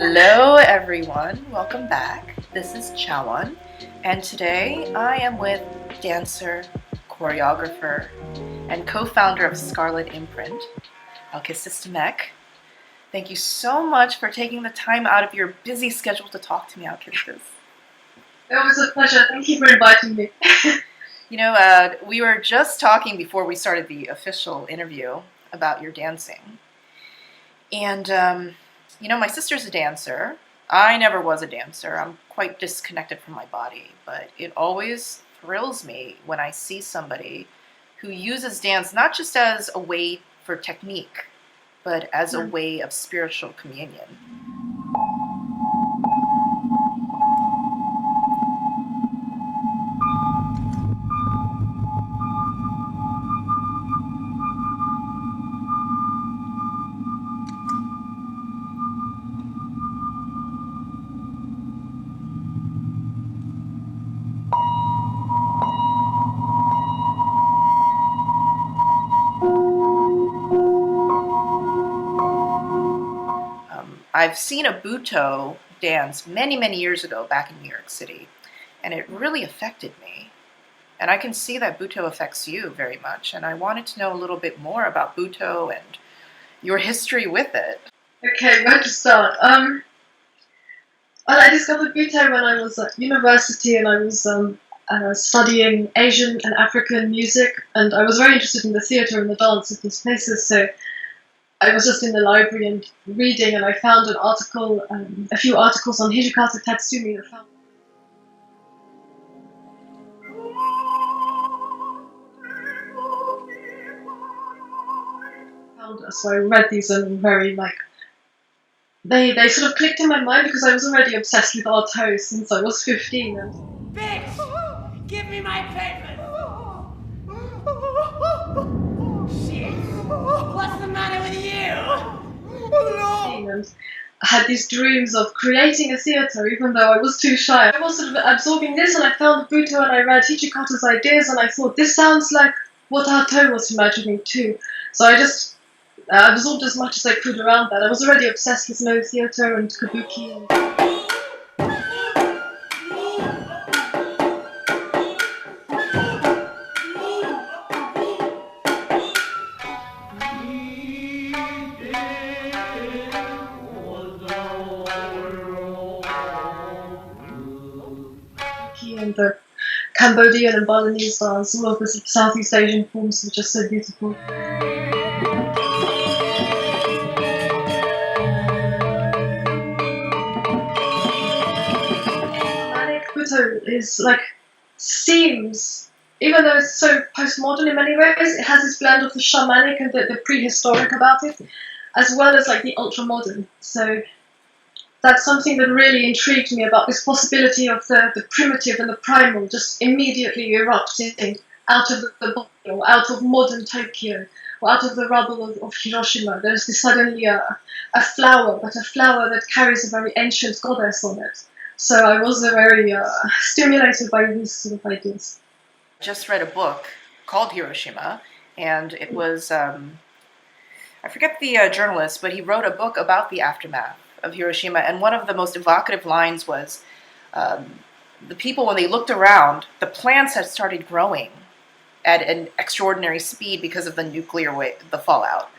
Hello everyone, welcome back. This is Chawan, and today I am with dancer, choreographer, and co-founder of Scarlet Imprint, Alkistis Dimech. Thank you so much for taking the time out of your busy schedule to talk to me, Alkistis. It was a pleasure. Thank you for inviting me. We were just talking before we started the official interview about your dancing. And, my sister's a dancer. I never was a dancer. I'm quite disconnected from my body, but it always thrills me when I see somebody who uses dance not just as a way for technique, but as a way of spiritual communion. I've seen a Butoh dance many, many years ago back in New York City, and it really affected me. And I can see that Butoh affects you very much, and I wanted to know a little bit more about Butoh and your history with it. Okay, where to start? Well, I discovered Butoh when I was at university and I was studying Asian and African music, and I was very interested in the theatre and the dance of these places, so I was just in the library and reading, and I found an article, a few articles on Hijikata Tatsumi. So I read these and very they sort of clicked in my mind because I was already obsessed with Artaud since I was 15. Bitch! Give me my papers! Shit! What's the matter with you? And I had these dreams of creating a theatre, even though I was too shy. I was sort of absorbing this, and I found Butoh and I read Hijikata's ideas, and I thought, this sounds like what Artaud was imagining too. So I just absorbed as much as I could around that. I was already obsessed with no theatre and kabuki. And the Cambodian and Balinese dance, all of the Southeast Asian forms were just so beautiful. Butoh is seems, even though it's so postmodern in many ways, it has this blend of the shamanic and the prehistoric about it, as well as the ultra-modern. So that's something that really intrigued me about this possibility of the primitive and the primal just immediately erupting out of the body, or out of modern Tokyo, or out of the rubble of Hiroshima. There's suddenly a flower, but a flower that carries a very ancient goddess on it. So I was very stimulated by these sort of ideas. I just read a book called Hiroshima, and it was, I forget the journalist, but he wrote a book about the aftermath of Hiroshima, and one of the most evocative lines was, the people, when they looked around, the plants had started growing at an extraordinary speed because of the nuclear the fallout.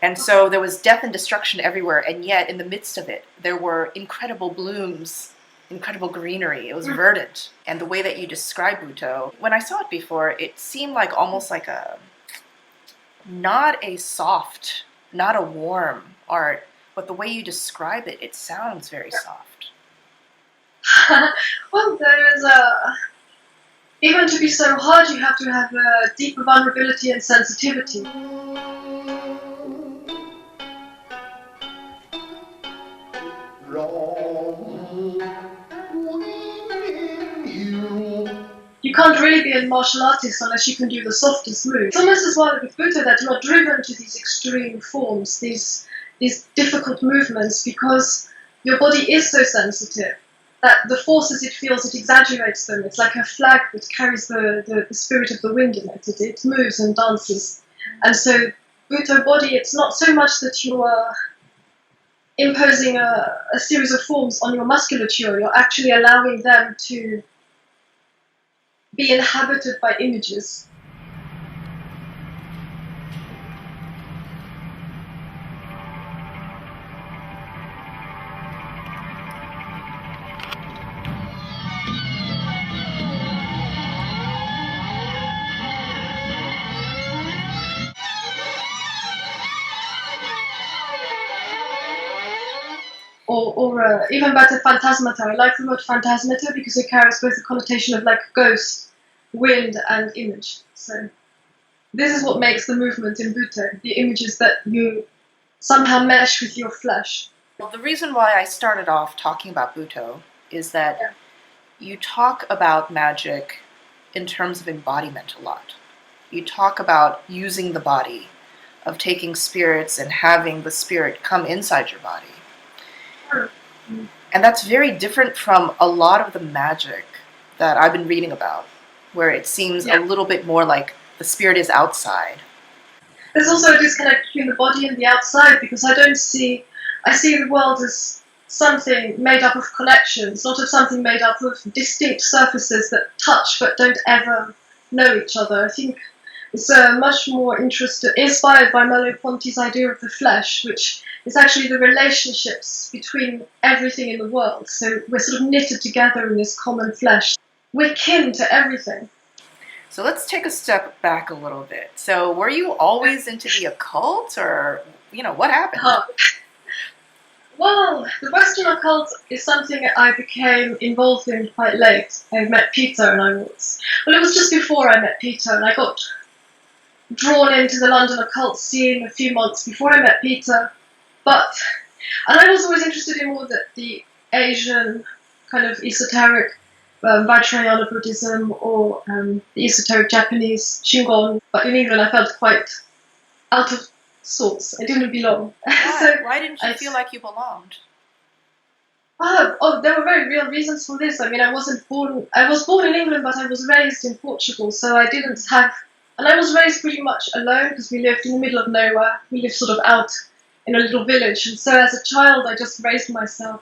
And so there was death and destruction everywhere, and yet in the midst of it, there were incredible blooms, incredible greenery. It was verdant. And the way that you describe Butoh, when I saw it before, it seemed almost like not a soft, not a warm art, but the way you describe it, it sounds very soft. Well, even to be so hard, you have to have a deeper vulnerability and sensitivity. You can't really be a martial artist unless you can do the softest moves. It's almost as well with Butoh that you are driven to these extreme forms, these difficult movements, because your body is so sensitive that the forces it feels, it exaggerates them. It's like a flag that carries the spirit of the wind in it. It moves and dances. And so Butoh body, it's not so much that you are imposing a series of forms on your musculature. You're actually allowing them to be inhabited by images. Or even better, phantasmata. I like the word phantasmata because it carries both the connotation of like ghost, wind, and image. So this is what makes the movement in Buto, the images that you somehow mesh with your flesh. Well, the reason why I started off talking about Buto is that you talk about magic in terms of embodiment a lot. You talk about using the body, of taking spirits and having the spirit come inside your body. And that's very different from a lot of the magic that I've been reading about, where it seems a little bit more like the spirit is outside. There's also a disconnect between the body and the outside, because I see the world as something made up of connections, not of something made up of distinct surfaces that touch but don't ever know each other. I think it's much more inspired by Merleau-Ponty's idea of the flesh, which is actually the relationships between everything in the world. So we're sort of knitted together in this common flesh. We're kin to everything. So let's take a step back a little bit. So were you always into the occult, or, what happened? Well, the Western occult is something I became involved in quite late. I met Peter it was just before I met Peter, and I got drawn into the London occult scene a few months before I met Peter. And I was always interested in more the Asian kind of esoteric Vajrayana Buddhism, or the esoteric Japanese Shingon. But in England I felt quite out of sorts. I didn't belong. Why? Why didn't you feel like you belonged? There were very real reasons for this. I mean, I was born in England, but I was raised in Portugal, so I didn't have... And I was raised pretty much alone, because we lived in the middle of nowhere. We lived sort of out in a little village, and so as a child I just raised myself.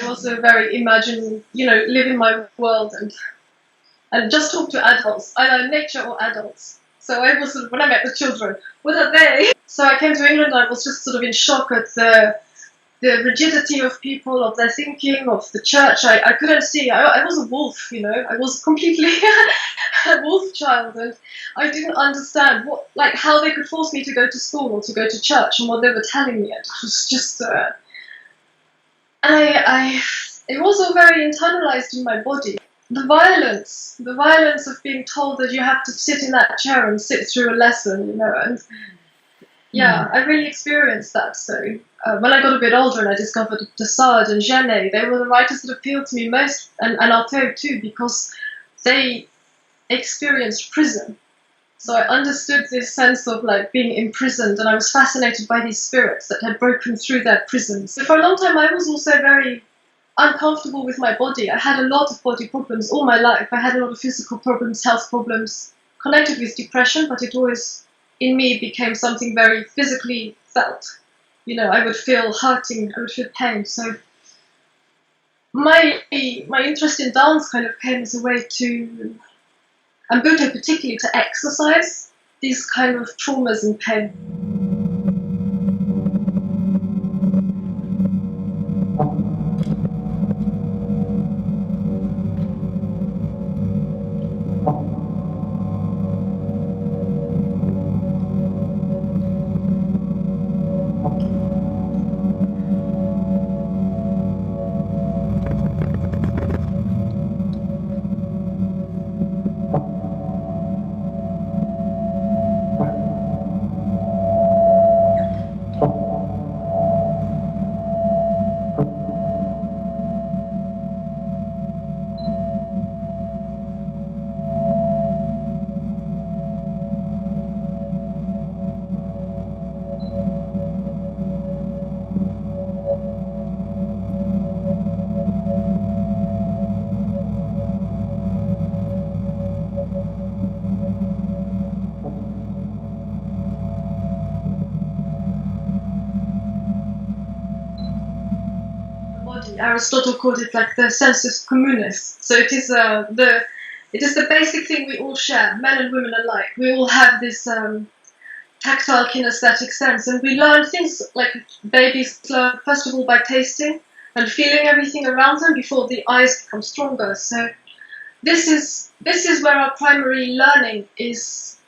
I was very imagining, live in my world and just talk to adults, either nature or adults. So I was when I met the children, what are they? So I came to England, I was just sort of in shock at the rigidity of people, of their thinking, of the church. I couldn't see. I was a wolf, I was completely a wolf child, and I didn't understand how they could force me to go to school or to go to church and what they were telling me. It was just, it was all very internalized in my body. The violence of being told that you have to sit in that chair and sit through a lesson, and I really experienced that. So when I got a bit older and I discovered de Sade and Genet, they were the writers that appealed to me most, and Artaud too, because they experienced prison. So I understood this sense of being imprisoned, and I was fascinated by these spirits that had broken through their prisons. So for a long time I was also very uncomfortable with my body. I had a lot of body problems all my life. I had a lot of physical problems, health problems, connected with depression, but it always, in me, became something very physically felt. I would feel hurting, I would feel pain. So my interest in dance kind of came as a way to, and Buto particularly, to exercise these kind of traumas and pain. Aristotle called it like the sensus communis. So it is the basic thing we all share, men and women alike. We all have this tactile kinesthetic sense, and we learn things like babies learn first of all by tasting and feeling everything around them before the eyes become stronger. So this is where our primary learning is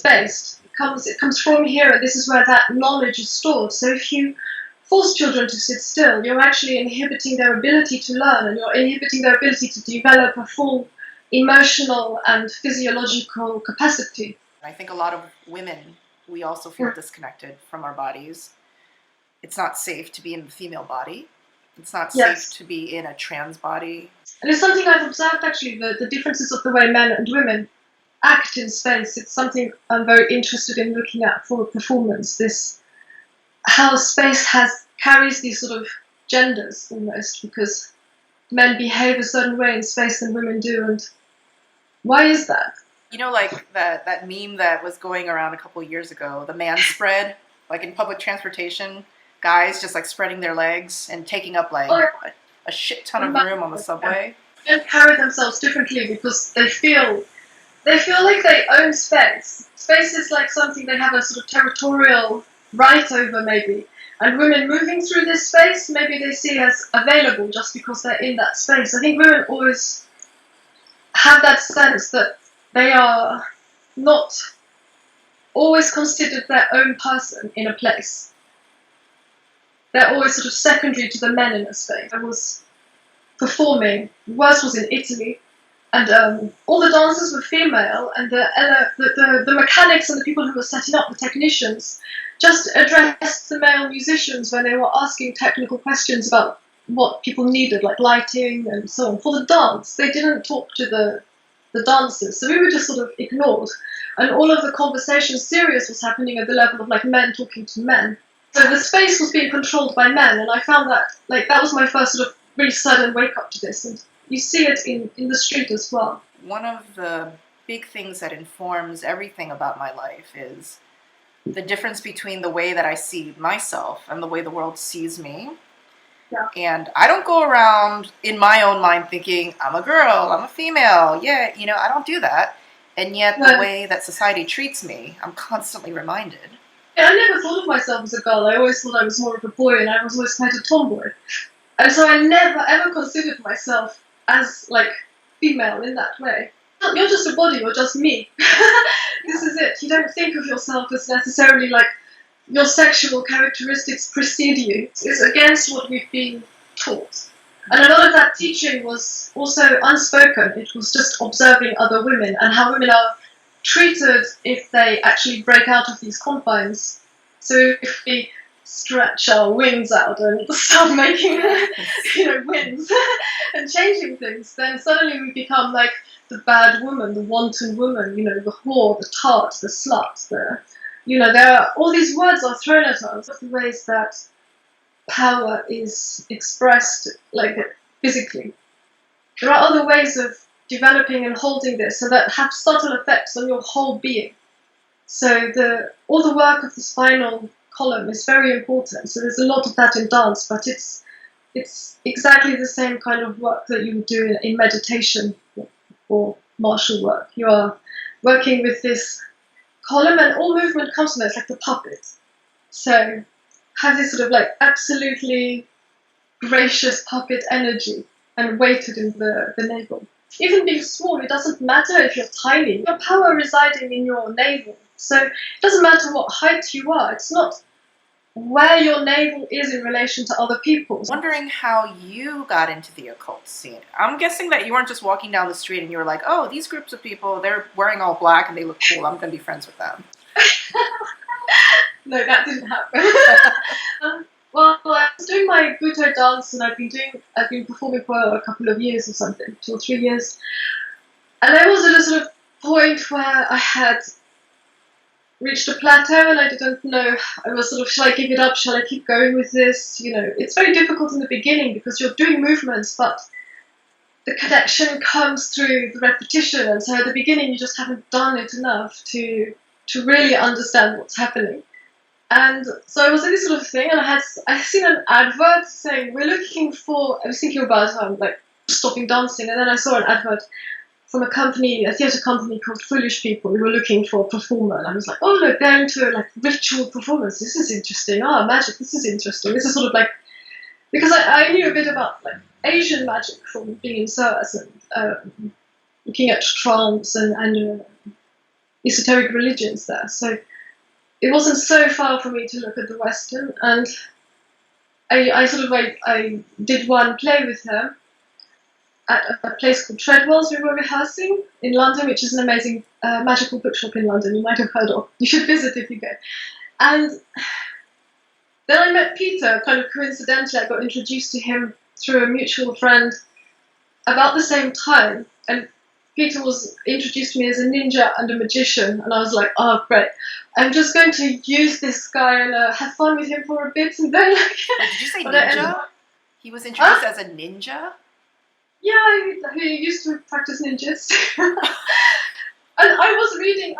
based. It comes from here, and this is where that knowledge is stored. So if you force children to sit still, you're actually inhibiting their ability to learn, and you're inhibiting their ability to develop a full emotional and physiological capacity. I think a lot of women, we also feel disconnected from our bodies. It's not safe to be in the female body. It's not safe to be in a trans body. And it's something I've observed, actually, the differences of the way men and women act in space. It's something I'm very interested in looking at for performance. This, how space carries these sort of genders almost, because men behave a certain way in space than women do, and why is that? You know, like that meme that was going around a couple of years ago, the man spread, like in public transportation, guys just like spreading their legs and taking up like a shit ton of room on the subway. Men carry themselves differently because they feel like they own space. Space is like something they have a sort of territorial right over, maybe. And women moving through this space, maybe they see as available just because they're in that space. I think women always have that sense that they are not always considered their own person in a place. They're always sort of secondary to the men in a space. I was performing, worst was in Italy, and all the dancers were female, and the mechanics and the people who were setting up, the technicians, just addressed the male musicians when they were asking technical questions about what people needed, like lighting and so on. For the dance, they didn't talk to the dancers, so we were just sort of ignored. And all of the conversation serious was happening at the level of like men talking to men. So the space was being controlled by men, and I found that that was my first sort of really sudden wake up to this, and you see it in the street as well. One of the big things that informs everything about my life is the difference between the way that I see myself and the way the world sees me. Yeah. And I don't go around in my own mind thinking, I'm a girl, I'm a female, yeah, I don't do that. And yet the way that society treats me, I'm constantly reminded. Yeah, I never thought of myself as a girl. I always thought I was more of a boy, and I was always quite a tomboy. And so I never ever considered myself as female in that way. You're just a body, you're just me. This is it. You don't think of yourself as necessarily your sexual characteristics precede you. It's against what we've been taught. And a lot of that teaching was also unspoken. It was just observing other women and how women are treated if they actually break out of these confines. So if we stretch our wings out and start making winds and changing things, then suddenly we become like the bad woman, the wanton woman, the whore, the tart, the slut, there are all these words are thrown at us of the ways that power is expressed physically. There are other ways of developing and holding this so that have subtle effects on your whole being. So all the work of the spinal column is very important. So there's a lot of that in dance, but it's exactly the same kind of work that you would do in meditation or martial work. You are working with this column, and all movement comes from it. It's like the puppet. So have this sort of absolutely gracious puppet energy and weighted in the navel. Even being small, it doesn't matter if you're tiny. Your power residing in your navel. So it doesn't matter what height you are. It's not where your navel is in relation to other people. Wondering how you got into the occult scene. I'm guessing that you weren't just walking down the street and you were like, oh, these groups of people, they're wearing all black and they look cool. I'm going to be friends with them. No, that didn't happen. Well, I was doing my Buto dance, and I've been performing for a couple of years or something, 2 or 3 years. And I was at a sort of point where I had reached a plateau, and I didn't know. I was sort of, shall I give it up? Shall I keep going with this? It's very difficult in the beginning because you're doing movements, but the connection comes through the repetition. And so at the beginning, you just haven't done it enough to really understand what's happening. And so I was in this sort of thing, and I seen an advert saying we're looking for. I was thinking about like stopping dancing, and then I saw an advert from a theatre company called Foolish People, who were looking for a performer. And I was like, oh look, they're into like ritual performance. This is interesting. Oh, magic. This is interesting. This is sort of like, because I knew a bit about like Asian magic from being in SOAS and looking at trance and esoteric religions there. So it wasn't so far for me to look at the Western, and I did one play with her at a place called Treadwell's. We were rehearsing in London, which is an amazing magical bookshop in London. You might have heard of. You should visit if you go. And then I met Peter, kind of coincidentally. I got introduced to him through a mutual friend about the same time, and Peter was introduced to me as a ninja and a magician, and I was like, oh great, I'm just going to use this guy and have fun with him for a bit, and then like. Wait, did you say ninja? He was introduced as a ninja? Yeah, he used to practice ninjas. And I was reading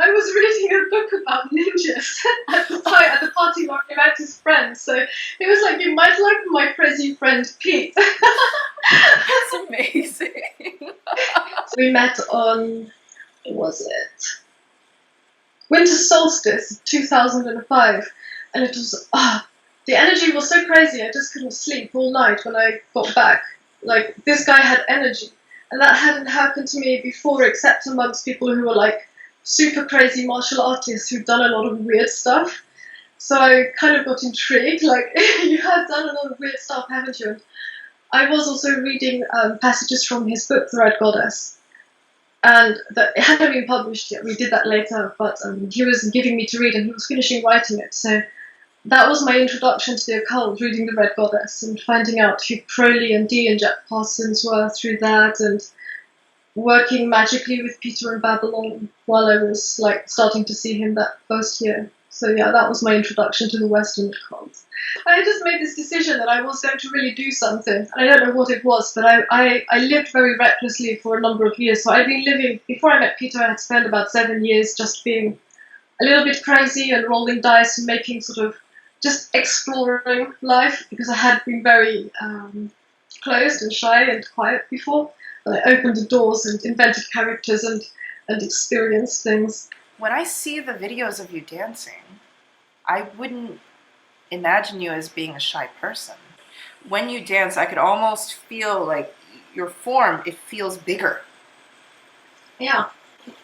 a book about ninjas at the party where I met his friends. So it was like, you might like my crazy friend Pete. That's amazing. So we met on, what was it? Winter solstice, 2005. And it was, the energy was so crazy, I just couldn't sleep all night when I got back. Like, this guy had energy. And that hadn't happened to me before, except amongst people who were like super crazy martial artists who'd done a lot of weird stuff. So I kind of got intrigued, like, you have done a lot of weird stuff, haven't you? And I was also reading passages from his book, The Red Goddess. And it hadn't been published yet, we did that later, but he was giving me to read and he was finishing writing it. So that was my introduction to the occult, reading The Red Goddess and finding out who Crowley and Dee and Jack Parsons were through that, and working magically with Peter in Babylon while I was like starting to see him that first year. So yeah, that was my introduction to the Western occult. I just made this decision that I was going to really do something, and I don't know what it was, but I lived very recklessly for a number of years. So I'd been living, before I met Peter, I had spent about 7 years just being a little bit crazy and rolling dice and making sort of just exploring life, because I had been very closed and shy and quiet before. But I opened the doors and invented characters and experienced things. When I see the videos of you dancing, I wouldn't imagine you as being a shy person. When you dance, I could almost feel like your form, it feels bigger. Yeah.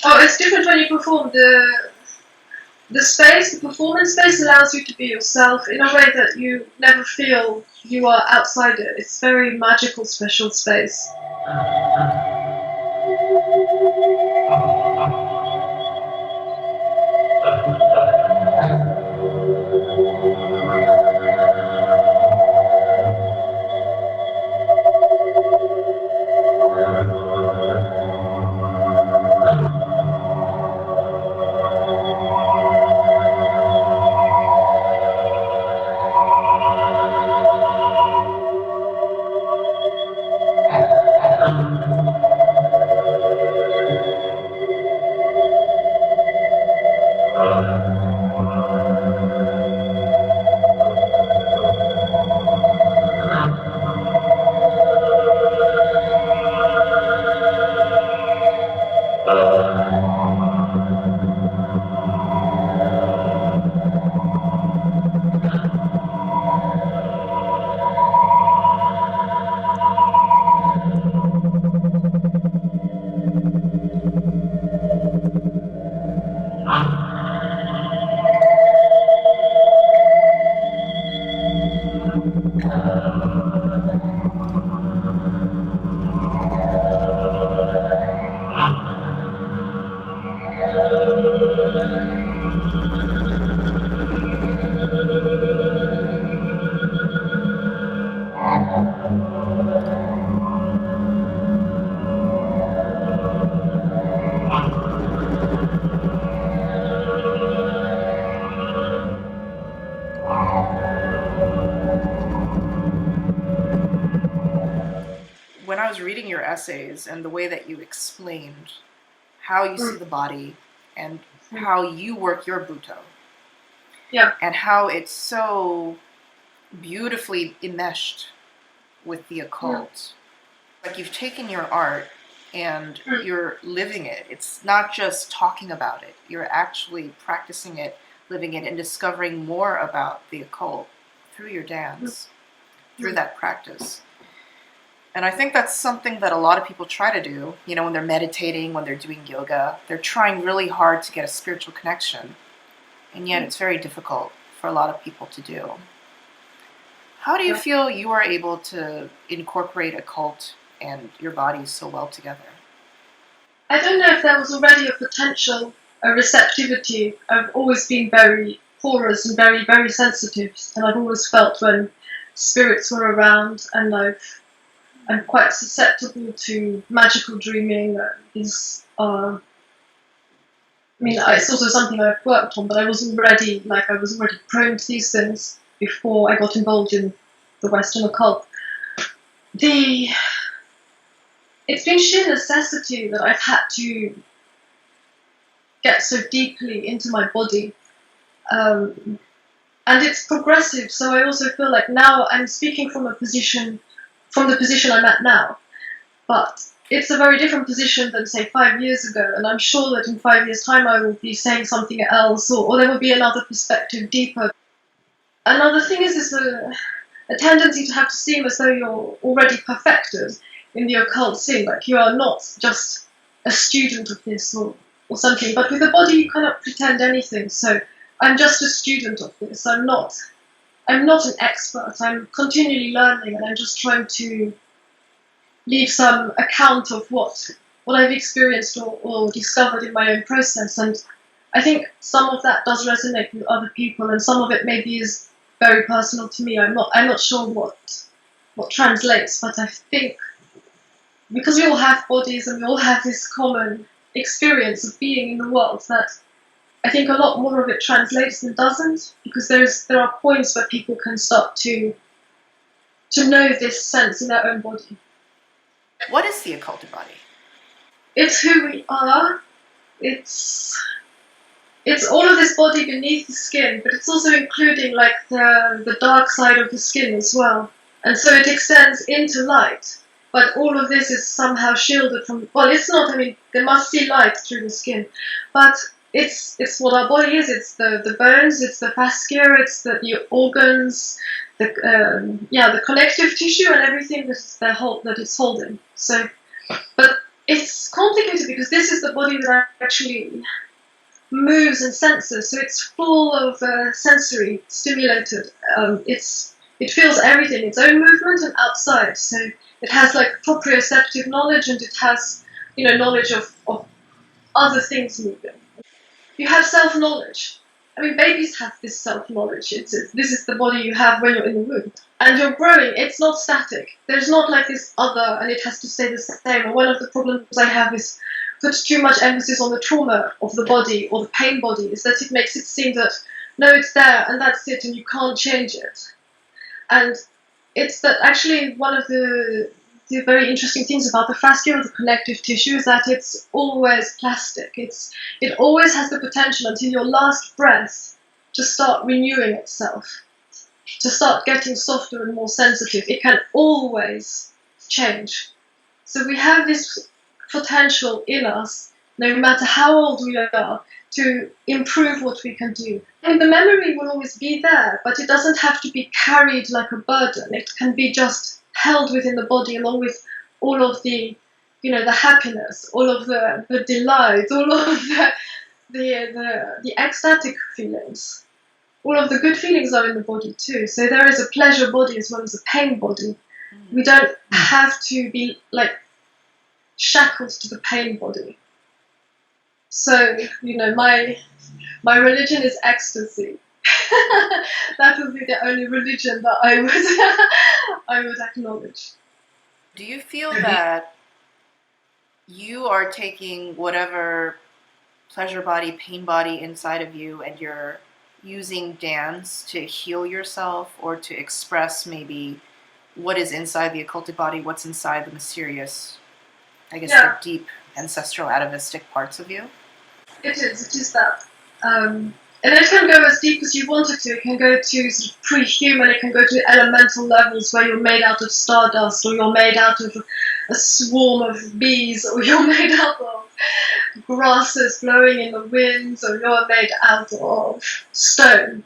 Oh, it's different when you perform. The space, the performance space allows you to be yourself in a way that you never feel you are outside it. It's very magical, special space. When I was reading your essays and the way that you explained how you see the body and how you work your Buto, Yeah. and how it's so beautifully enmeshed with the occult. Like you've taken your art and you're living it. It's not just talking about it. You're actually practicing it, living it, and discovering more about the occult through your dance, through that practice. And I think that's something that a lot of people try to do, you know, when they're meditating, when they're doing yoga. They're trying really hard to get a spiritual connection. And yet it's very difficult for a lot of people to do. How do you feel you are able to incorporate occult and your body so well together? I don't know if there was already a potential, a receptivity. I've always been very porous and very, very sensitive, and I've always felt when spirits were around, and I'm quite susceptible to magical dreaming. It's also something I've worked on, but I was already prone to these things before I got involved in the Western occult. It's been sheer necessity that I've had to get so deeply into my body. And it's progressive, so I also feel like now I'm speaking from the position I'm at now. But it's a very different position than, say, 5 years ago, and I'm sure that in 5 years' time I will be saying something else, or there will be another perspective deeper. Another thing is a tendency to have to seem as though you're already perfected in the occult scene, like you are not just a student of this or something, but with the body you cannot pretend anything, so I'm just a student of this. I'm not an expert, I'm continually learning, and I'm just trying to leave some account of what I've experienced or discovered in my own process, and I think some of that does resonate with other people, and some of it maybe is very personal to me. I'm not sure what translates, but I think because we all have bodies and we all have this common experience of being in the world, that I think a lot more of it translates than doesn't, because there are points where people can start to know this sense in their own body. What is the occulted body? It's who we are. It's all of this body beneath the skin, but it's also including like the dark side of the skin as well. And so it extends into light. But all of this is somehow shielded from, well, it's not, I mean, they must see light through the skin. But it's what our body is. It's the bones, it's the fascia, it's the organs, the connective tissue and everything that it's holding. So, but it's complicated because this is the body that actually moves and senses. So it's full of sensory stimulated. It feels everything, its own movement and outside. So it has like proprioceptive knowledge, and it has, knowledge of other things moving. You have self-knowledge. I mean, babies have this self-knowledge. This is the body you have when you're in the womb. And you're growing. It's not static. There's not like this other, and it has to stay the same. And one of the problems I have is put too much emphasis on the trauma of the body or the pain body, is that it makes it seem that, no, it's there, and that's it, and you can't change it. And it's that actually one of the very interesting things about the fascia or the connective tissue is that it's always plastic. It always has the potential until your last breath to start renewing itself, to start getting softer and more sensitive. It can always change. So we have this potential in us, no matter how old we are, to improve what we can do. And the memory will always be there, but it doesn't have to be carried like a burden. It can be just held within the body, along with all of the, the happiness, all of the delight, all of the ecstatic feelings. All of the good feelings are in the body too. So there is a pleasure body as well as a pain body. We don't have to be like shackled to the pain body. So, my religion is ecstasy. That would be the only religion that I would acknowledge. Do you feel that you are taking whatever pleasure body, pain body inside of you, and you're using dance to heal yourself or to express maybe what is inside the occulted body, what's inside the mysterious, the deep ancestral atavistic parts of you? It is that. And it can go as deep as you want it to. It can go to sort of pre-human, it can go to elemental levels where you're made out of stardust, or you're made out of a swarm of bees, or you're made out of grasses blowing in the winds, or you're made out of stone.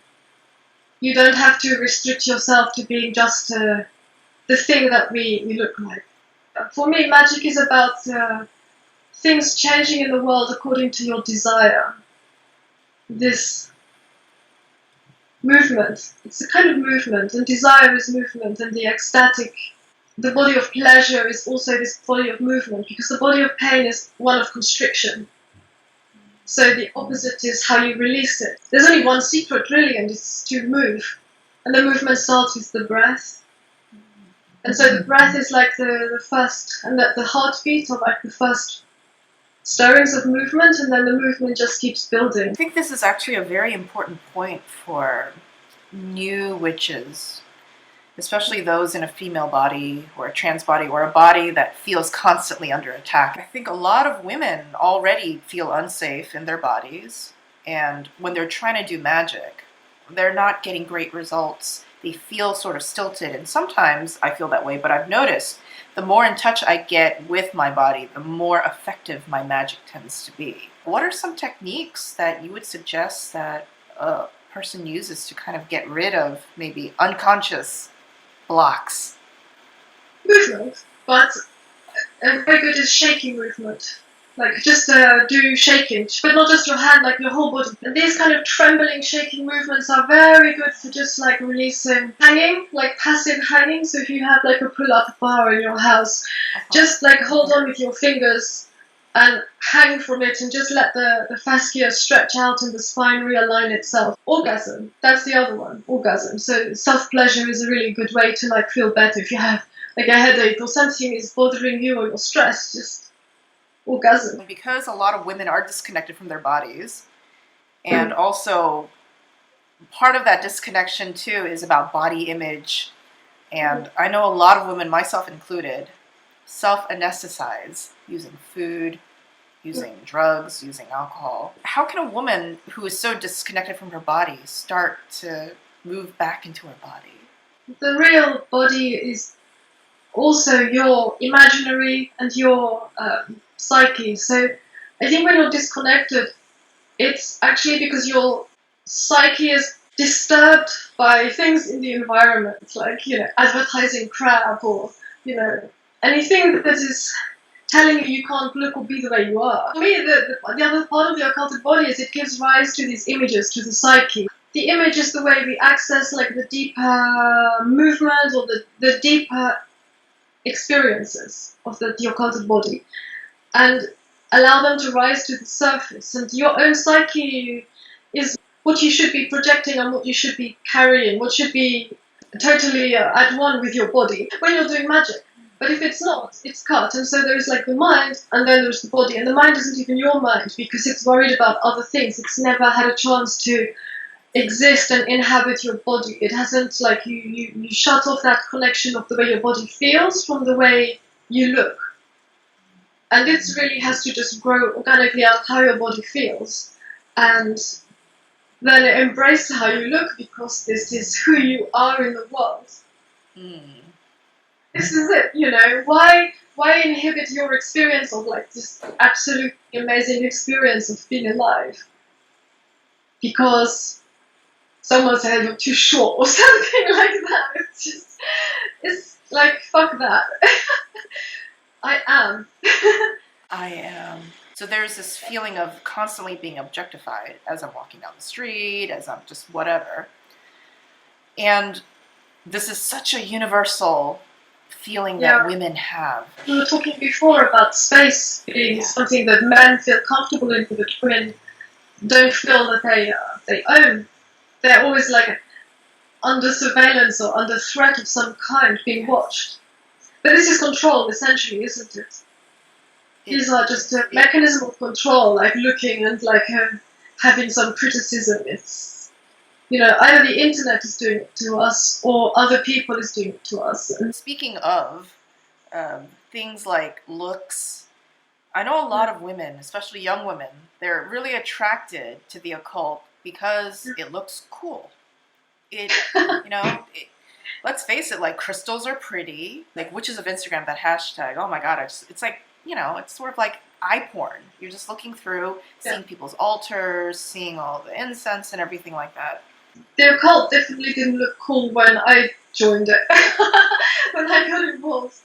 You don't have to restrict yourself to being just the thing that we look like. For me, magic is about things changing in the world according to your desire. This movement, it's a kind of movement, and desire is movement, and the body of pleasure is also this body of movement, because the body of pain is one of constriction. So the opposite is how you release it. There's only one secret really, and it's to move. And the movement starts with the breath. And so the breath is like the first, and the heartbeat are like the first stirrings of movement, and then the movement just keeps building. I think this is actually a very important point for new witches, especially those in a female body or a trans body or a body that feels constantly under attack. I think a lot of women already feel unsafe in their bodies, and when they're trying to do magic, they're not getting great results. They feel sort of stilted, and sometimes I feel that way, but I've noticed the more in touch I get with my body, the more effective my magic tends to be. What are some techniques that you would suggest that a person uses to kind of get rid of maybe unconscious blocks? Movement, but a very good is shaking movement. Like just do shaking, but not just your hand, like your whole body. And these kind of trembling, shaking movements are very good for just like releasing hanging, like passive hanging. So if you have like a pull-up bar in your house, just like hold on with your fingers and hang from it, and just let the fascia stretch out and the spine realign itself. Orgasm, that's the other one, orgasm. So self-pleasure is a really good way to like feel better. If you have like a headache or something is bothering you or you're stressed, just orgasm. Because a lot of women are disconnected from their bodies, and also part of that disconnection too is about body image, and I know a lot of women, myself included, self-anesthetize using food, using drugs, using alcohol. How can a woman who is so disconnected from her body start to move back into her body? The real body is also your imaginary and your psyche. So I think when you're disconnected, it's actually because your psyche is disturbed by things in the environment, like, advertising crap, or, anything that is telling you can't look or be the way you are. For me, the other part of the occulted body is it gives rise to these images, to the psyche. The image is the way we access like the deeper movement or the deeper experiences of the occulted body, and allow them to rise to the surface. And your own psyche is what you should be projecting and what you should be carrying, what should be totally at one with your body when you're doing magic. But if it's not, it's cut. And so there's like the mind, and then there's the body. And the mind isn't even your mind because it's worried about other things. It's never had a chance to exist and inhabit your body. It hasn't, like, you shut off that connection of the way your body feels from the way you look. And it really has to just grow organically out of how your body feels. And then embrace how you look, because this is who you are in the world. This is it, why inhibit your experience of like this absolutely amazing experience of being alive? Because someone said you're too short or something like that. It's like, fuck that. I am. I am. So there's this feeling of constantly being objectified as I'm walking down the street, as I'm just whatever. And this is such a universal feeling that women have. We were talking before about space being something that men feel comfortable in, but women don't feel that they own. They're always like under surveillance or under threat of some kind, being watched. But this is control, essentially, isn't it? These are just a mechanism of control, like looking and like having some criticism. It's, either the internet is doing it to us or other people is doing it to us. And speaking of things like looks, I know a lot of women, especially young women, they're really attracted to the occult because it looks cool. Let's face it, like crystals are pretty. Like Witches of Instagram, that hashtag, oh my god, it's like, it's sort of like eye porn. You're just looking through, seeing people's altars, seeing all the incense and everything like that. The occult definitely didn't look cool when I joined it, when I got involved.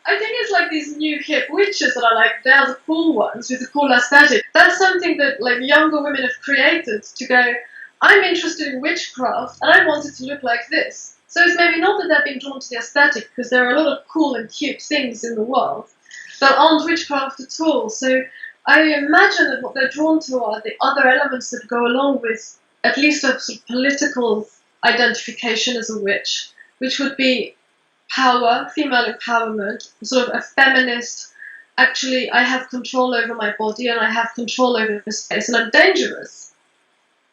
I think it's like these new hip witches that are like, they're the cool ones with the cool aesthetic. That's something that like younger women have created to go, I'm interested in witchcraft and I want it to look like this. So it's maybe not that they're being drawn to the aesthetic, because there are a lot of cool and cute things in the world that aren't witchcraft at all. So I imagine that what they're drawn to are the other elements that go along with at least a sort of political identification as a witch, which would be power, female empowerment, sort of a feminist, actually I have control over my body and I have control over the space and I'm dangerous.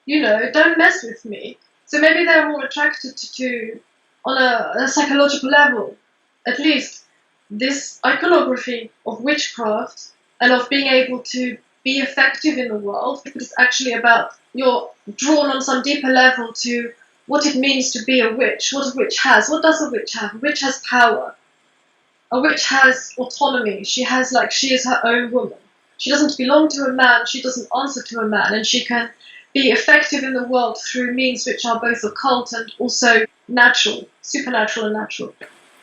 Don't mess with me. So maybe they're more attracted to on a psychological level, at least, this iconography of witchcraft and of being able to be effective in the world, because it's actually about you're drawn on some deeper level to what it means to be a witch, what a witch has. What does a witch have? A witch has power. A witch has autonomy. She is her own woman. She doesn't belong to a man, she doesn't answer to a man, and she can be effective in the world through means which are both occult and also natural, supernatural and natural.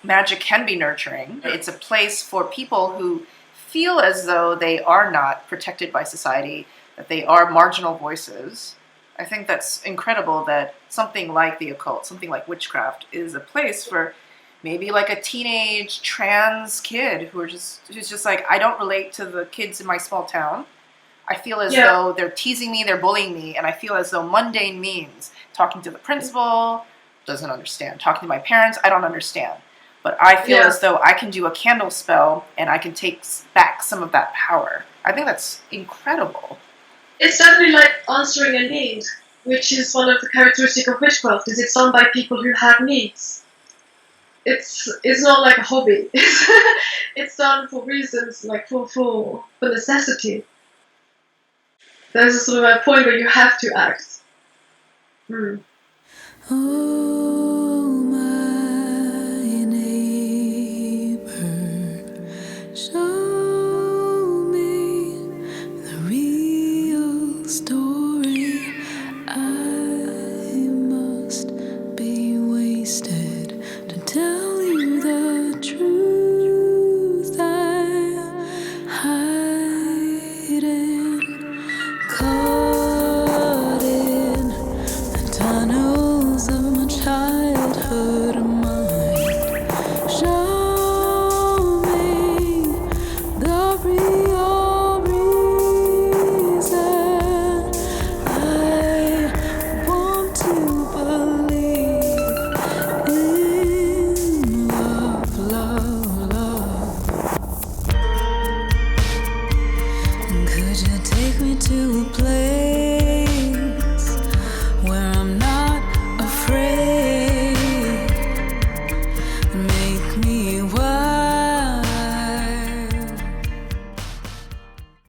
Magic can be nurturing. It's a place for people who feel as though they are not protected by society, that they are marginal voices. I think that's incredible that something like the occult, something like witchcraft, is a place for maybe like a teenage trans kid who's just like, I don't relate to the kids in my small town. I feel as though they're teasing me, they're bullying me, and I feel as though mundane means talking to the principal, doesn't understand. Talking to my parents, I don't understand. But I feel as though I can do a candle spell and I can take back some of that power. I think that's incredible. It's definitely like answering a need, which is one of the characteristics of witchcraft, is it's done by people who have needs. It's not like a hobby. It's done for reasons, like for necessity. There's a sort of a point where you have to act. Ooh.